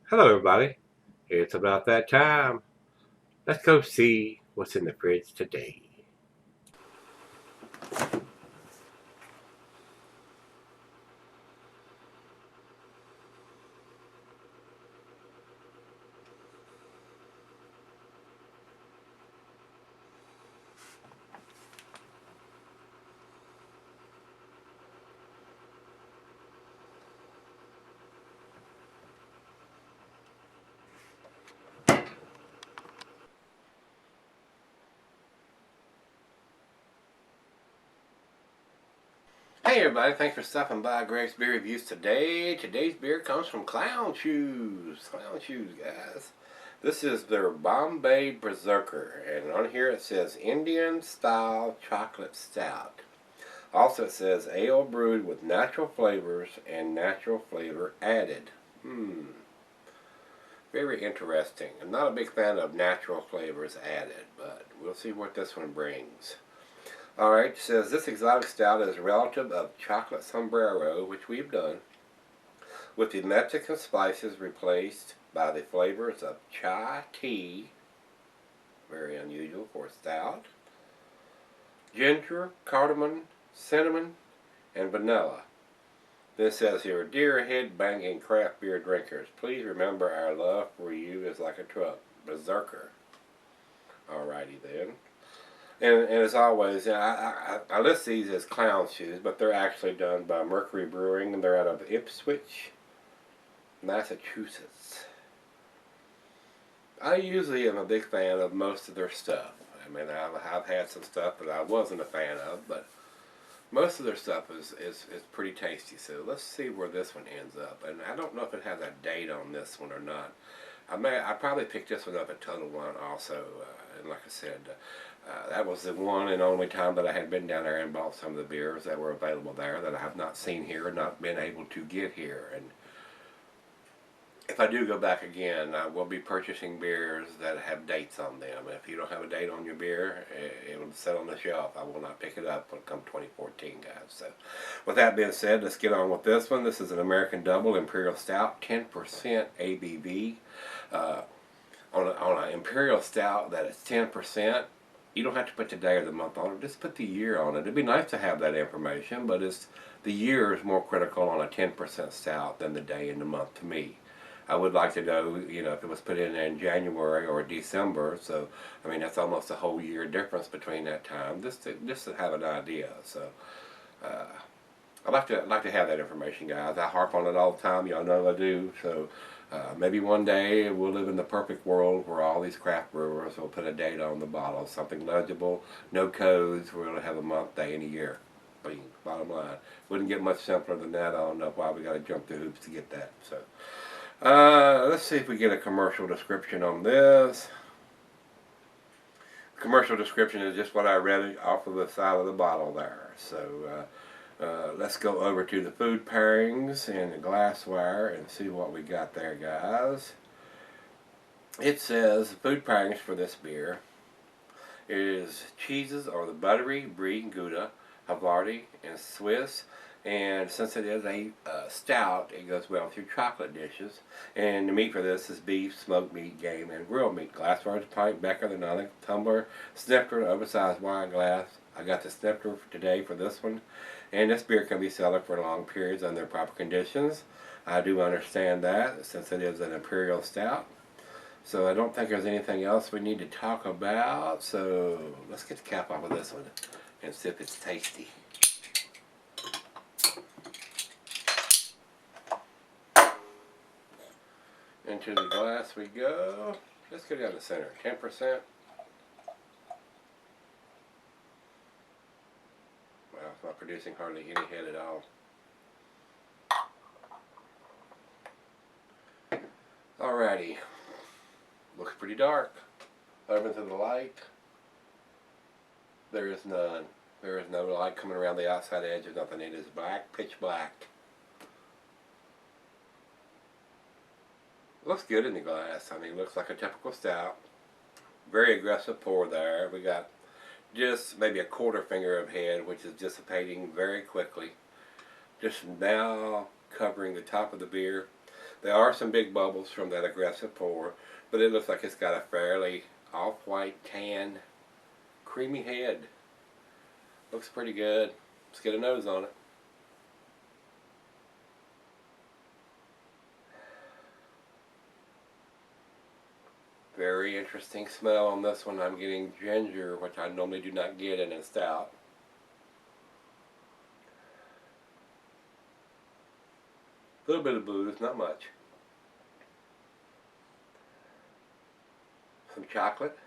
Hello, everybody. It's about that time. Let's go see what's in the fridge today. Hey, everybody. Thanks for stopping by Gregsbeerreviews today. Today's beer comes from Clown Shoes. Clown Shoes, guys. This is their Bombay Berserker. And on here it says Indian Style Chocolate Stout. Also, it says ale brewed with natural flavors and natural flavor added. Very interesting. I'm not a big fan of natural flavors added, but we'll see what this one brings. Alright, it says this exotic stout is a relative of chocolate sombrero, which we've done, with the Mexican spices replaced by the flavors of chai tea, very unusual for a stout, ginger, cardamom, cinnamon, and vanilla. Then it says here, dear head-banging craft beer drinkers, please remember our love for you is like a truck. Berserker. Alrighty then. And as always, I list these as Clown Shoes, but they're actually done by Mercury Brewing, and they're out of Ipswich, Massachusetts. I usually am a big fan of most of their stuff. I mean, I've had some stuff that I wasn't a fan of, but most of their stuff is pretty tasty. So let's see where this one ends up. And I don't know if it has a date on this one or not. I probably picked this one up at Total Wine also, and like I said, that was the one and only time that I had been down there and bought some of the beers that were available there that I have not seen here, not been able to get here. And if I do go back again, I will be purchasing beers that have dates on them. If you don't have a date on your beer, it will sit on the shelf. I will not pick it up when it comes 2014, guys. So, with that being said, let's get on with this one. This is an American Double Imperial Stout, 10% ABV. On an Imperial Stout that is 10%, you don't have to put the day or the month on it. Just put the year on it. It'd be nice to have that information, but the year is more critical on a 10% stout than the day and the month to me. I would like to know, if it was put in January or December. So, I mean, that's almost a whole year difference between that time. Just to have an idea. So, I'd like to have that information, guys. I harp on it all the time. Y'all know I do. So, maybe one day we'll live in the perfect world where all these craft brewers will put a date on the bottle, something legible, no codes. We're going to have a month, day, and a year. Bottom line, wouldn't get much simpler than that. I don't know why we got to jump through hoops to get that. So. Let's see if we get a commercial description on this. Commercial description is just what I read off of the side of the bottle there. So let's go over to the food pairings and the glassware and see what we got there, guys. It says food pairings for this beer is cheeses or the buttery brie Gouda, Havarti, and Swiss. And since it is a stout, it goes well with your chocolate dishes. And the meat for this is beef, smoked meat, game, and grilled meat. Glassware, pint, becker, the non tumbler, snifter, oversized wine glass. I got the snifter for today for this one. And this beer can be sold for long periods under proper conditions. I do understand that since it is an imperial stout. So I don't think there's anything else we need to talk about. So let's get the cap off of this one and see if it's tasty. Into the glass we go. Let's go down the center. 10%. Wow, it's not producing hardly any head at all. Alrighty. Looks pretty dark. Over to the light. There is none. There is no light coming around the outside edge. There's nothing. It is black, pitch black. Looks good in the glass. I mean, it looks like a typical stout. Very aggressive pour there. We got just maybe a quarter finger of head, which is dissipating very quickly. Just now covering the top of the beer. There are some big bubbles from that aggressive pour, but it looks like it's got a fairly off-white tan, creamy head. Looks pretty good. Let's get a nose on it. Very interesting smell on this one. I'm getting ginger, which I normally do not get in a stout. A little bit of booze, not much. Some chocolate.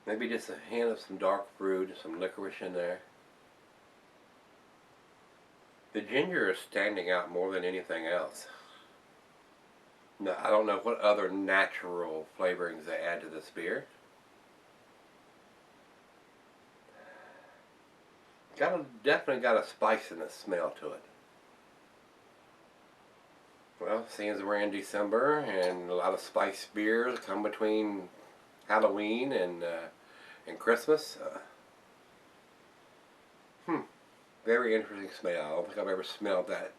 Maybe just a hint of some dark fruit, some licorice in there. The ginger is standing out more than anything else. Now, I don't know what other natural flavorings they add to this beer. Definitely got a spiciness smell to it. Well, seeing as we're in December and a lot of spiced beers come between Halloween and Christmas. Very interesting smell. I don't think I've ever smelled that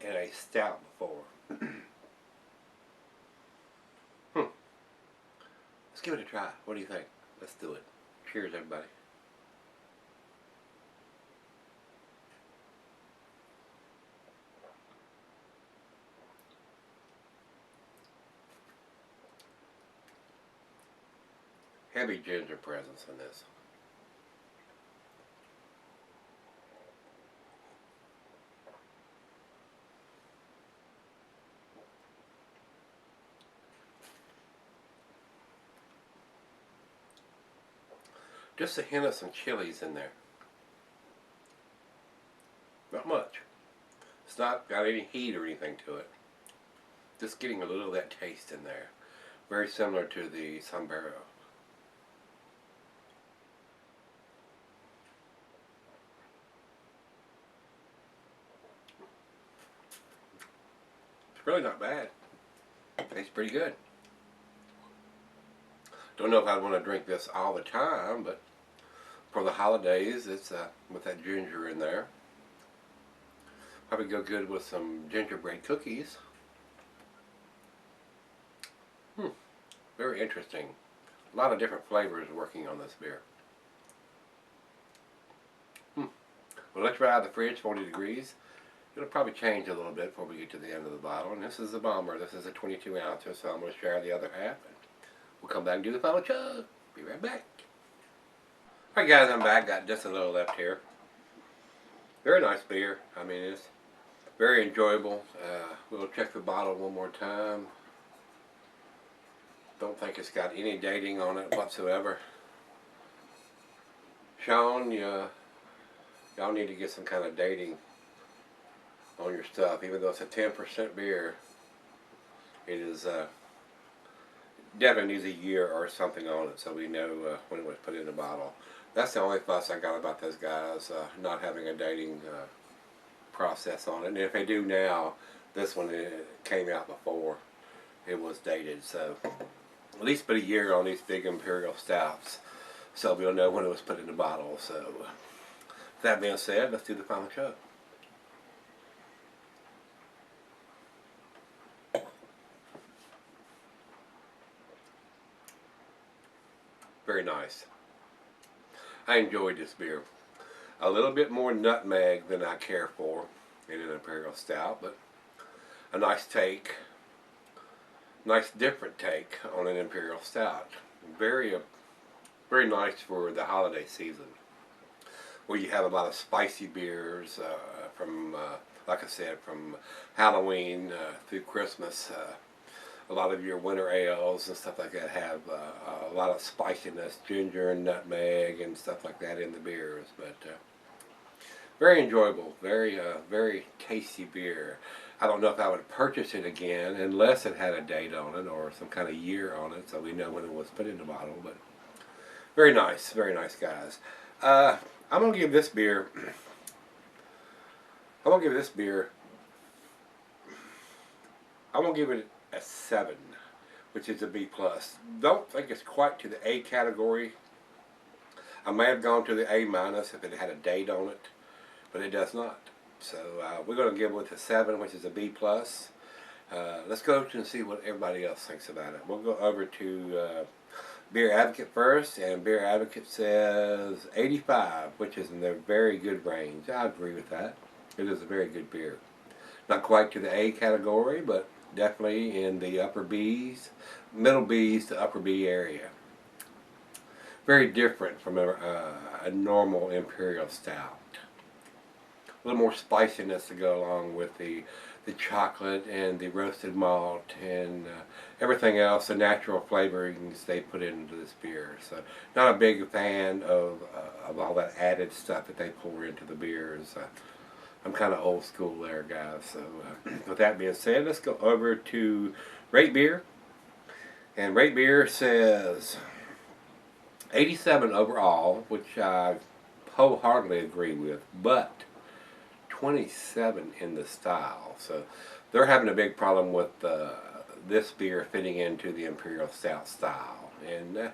in a stout before. Let's give it a try. What do you think? Let's do it. Cheers, everybody. Heavy ginger presence in this. Just a hint of some chilies in there. Not much. It's not got any heat or anything to it. Just getting a little of that taste in there. Very similar to the Sombrero. It's really not bad. Tastes pretty good. Don't know if I'd want to drink this all the time, but for the holidays, it's with that ginger in there. Probably go good with some gingerbread cookies. Very interesting. A lot of different flavors working on this beer. Well, let's try out of the fridge, 40 degrees. It'll probably change a little bit before we get to the end of the bottle. And this is the bomber. This is a 22 ouncer, so I'm going to share the other half. And we'll come back and do the final chug. Be right back. Alright guys, I'm back. Got just a little left here. Very nice beer. I mean, it's very enjoyable. We'll check the bottle one more time. Don't think it's got any dating on it whatsoever. Sean, y'all need to get some kind of dating on your stuff. Even though it's a 10% beer, it is definitely needs a year or something on it, so we know when it was put in the bottle. That's the only fuss I got about those guys not having a dating process on it. And if they do now, this one came out before it was dated, so at least put a year on these big imperial stouts, so we'll know when it was put in the bottle. So that being said, let's do the final chug. Very nice. I enjoyed this beer. A little bit more nutmeg than I care for in an imperial stout, but a nice take. Nice different take on an imperial stout. Very nice for the holiday season, where you have a lot of spicy beers from, like I said, from Halloween through Christmas. A lot of your winter ales and stuff like that have a lot of spiciness, ginger and nutmeg and stuff like that in the beers. But very enjoyable, very tasty beer. I don't know if I would purchase it again unless it had a date on it or some kind of year on it, so we know when it was put in the bottle. But very nice guys. I'm gonna give this beer. I'm gonna give it a 7, which is a B+. Don't think it's quite to the A category. I may have gone to the A- if it had a date on it, but it does not. So we're going to give it with a 7, which is a B+. Let's go to and see what everybody else thinks about it. We'll go over to Beer Advocate first, and Beer Advocate says 85, which is in their very good range. I agree with that. It is a very good beer. Not quite to the A category, but definitely in the upper B's, middle B's to upper B area. Very different from a normal Imperial Stout. A little more spiciness to go along with the chocolate and the roasted malt and everything else, the natural flavorings they put into this beer. So not a big fan of all that added stuff that they pour into the beers. I'm kind of old school there, guys. So with that being said, let's go over to Rate Beer. And Rate Beer says 87 overall, which I wholeheartedly agree with, but 27 in the style. So they're having a big problem with this beer fitting into the Imperial Stout style. And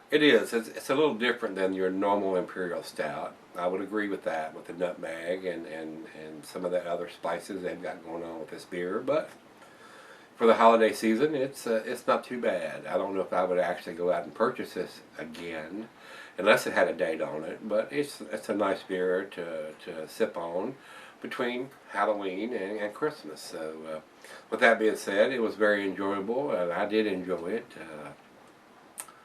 it is. It's a little different than your normal Imperial Stout. I would agree with that, with the nutmeg and some of the other spices they've got going on with this beer. But for the holiday season, it's not too bad. I don't know if I would actually go out and purchase this again, unless it had a date on it. But it's a nice beer to sip on between Halloween and Christmas. So with that being said, it was very enjoyable, and I did enjoy it.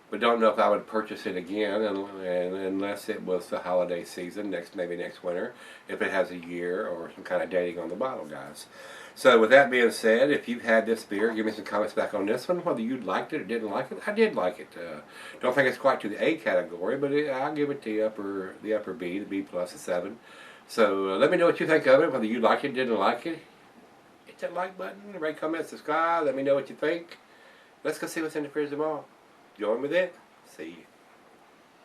But don't know if I would purchase it again, and unless it was the holiday season, maybe next winter, if it has a year or some kind of dating on the bottle, guys. So with that being said, if you've had this beer, give me some comments back on this one, whether you liked it or didn't like it. I did like it. Don't think it's quite to the A category, but I'll give it the upper B, the B+, a 7. So let me know what you think of it, whether you liked it, didn't like it. Hit that like button, rate, comment, subscribe. Let me know what you think. Let's go see what's in the fridge tomorrow. Join me then. See you.